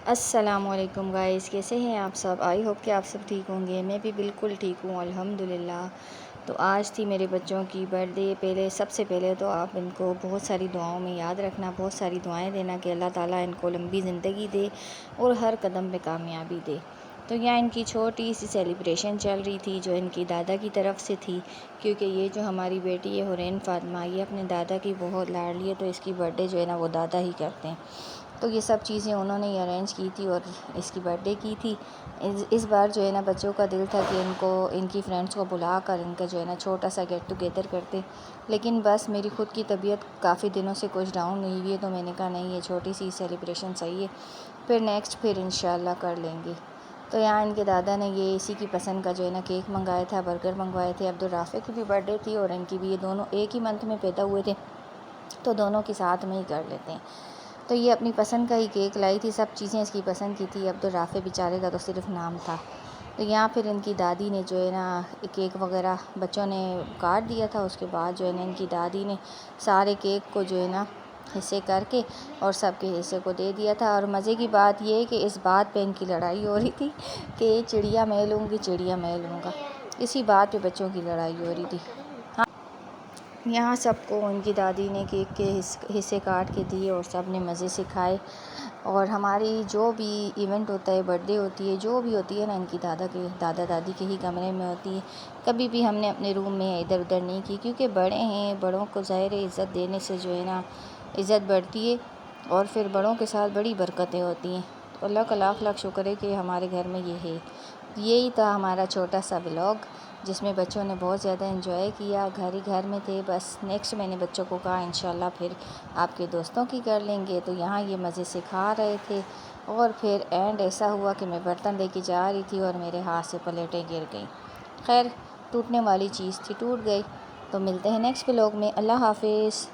السلام علیکم گائز، کیسے ہیں آپ سب؟ آئی ہوپ کہ آپ سب ٹھیک ہوں گے۔ میں بھی بالکل ٹھیک ہوں الحمدللہ۔ تو آج تھی میرے بچوں کی برتھ ڈے۔ سب سے پہلے تو آپ ان کو بہت ساری دعاؤں میں یاد رکھنا، بہت ساری دعائیں دینا کہ اللہ تعالیٰ ان کو لمبی زندگی دے اور ہر قدم پہ کامیابی دے۔ تو یہاں ان کی چھوٹی سی سیلیبریشن چل رہی تھی جو ان کی دادا کی طرف سے تھی، کیونکہ یہ جو ہماری بیٹی ہے حورین فاطمہ، یہ اپنے دادا کی بہت لاڈلی ہے، تو اس کی برتھ ڈے جو ہے نا وہ دادا ہی کرتے ہیں۔ تو یہ سب چیزیں انہوں نے ارینج کی تھی اور اس کی برتھ ڈے کی تھی۔ اس بار جو ہے نا بچوں کا دل تھا کہ ان کی فرینڈس کو بلا کر ان کا جو ہے نا چھوٹا سا گیٹ ٹوگیدر کرتے، لیکن بس میری خود کی طبیعت کافی دنوں سے کچھ ڈاؤن ہوئی ہوئی ہے، تو میں نے کہا نہیں، یہ چھوٹی سی سیلیبریشن صحیح ہے، پھر انشاءاللہ کر لیں گے۔ تو یہاں ان کے دادا نے یہ اسی کی پسند کا جو ہے نا کیک منگایا تھا، برگر منگوائے تھے۔ عبدالرافع کی بھی برتھ ڈے تھی اور ان کی بھی، یہ دونوں ایک ہی منتھ میں پیدا ہوئے تھے، تو دونوں کے ساتھ میں ہی کر لیتے ہیں۔ تو یہ اپنی پسند کا ہی کیک لائی تھی، سب چیزیں اس کی پسند کی تھی۔ عبدالرافع بیچارے کا تو صرف نام تھا۔ تو یہاں پھر ان کی دادی نے جو ہے نا کیک وغیرہ بچوں نے کاٹ دیا تھا، اس کے بعد جو ہے نا ان کی دادی نے سارے کیک کو جو ہے نا حصے کر کے اور سب کے حصے کو دے دیا تھا۔ اور مزے کی بات یہ ہے کہ اس بات پہ ان کی لڑائی ہو رہی تھی کہ چڑیا میں لوں گی، چڑیا میں لوں گا، اسی بات پہ بچوں کی لڑائی ہو رہی تھی۔ یہاں سب کو ان کی دادی نے کیک کے حصے کاٹ کے دیے اور سب نے مزے سے کھائے۔ اور ہماری جو بھی ایونٹ ہوتا ہے، برتھ ڈے ہوتی ہے، جو بھی ہوتی ہے نا، ان کی دادا دادی کے ہی کمرے میں ہوتی ہے۔ کبھی بھی ہم نے اپنے روم میں ادھر ادھر نہیں کی، کیونکہ بڑے ہیں، بڑوں کو ظاہر عزت دینے سے جو ہے نا عزت بڑھتی ہے اور پھر بڑوں کے ساتھ بڑی برکتیں ہوتی ہیں۔ تو اللہ کا لاکھ لاکھ شکر ہے کہ ہمارے گھر میں یہ ہے۔ یہی تھا ہمارا چھوٹا سا ولاگ، جس میں بچوں نے بہت زیادہ انجوائے کیا، گھر ہی گھر میں تھے۔ بس نیکسٹ میں نے بچوں کو کہا انشاءاللہ پھر آپ کے دوستوں کی کر لیں گے، تو یہاں یہ مزے سے کھا رہے تھے۔ اور پھر اینڈ ایسا ہوا کہ میں برتن لے کے جا رہی تھی اور میرے ہاتھ سے پلیٹیں گر گئیں۔ خیر، ٹوٹنے والی چیز تھی، ٹوٹ گئی۔ تو ملتے ہیں نیکسٹ ولاگ میں۔ اللہ حافظ۔